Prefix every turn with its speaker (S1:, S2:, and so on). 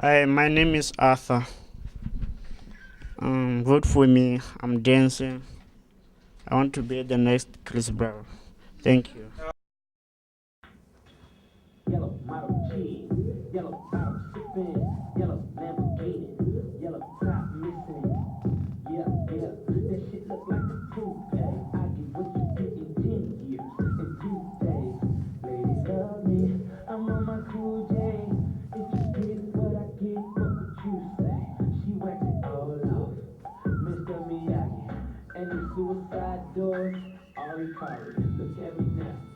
S1: Hi, my name is Arthur. Vote for me. I'm dancing. I want to be the next Chris Brown. Thank you.
S2: Yellow model cheese, yellow bottle sipping, yellow Lamborghini, yellow top missing. Yeah, yeah, that shit look like a toupee. I get what you get in 10 years, in 2 days. Ladies love me, I'm on my cool J. If you get what I get, what would you say? She whacks it all off, Mr. Miyagi. And the suicide doors, Ari Kari. Look at me now.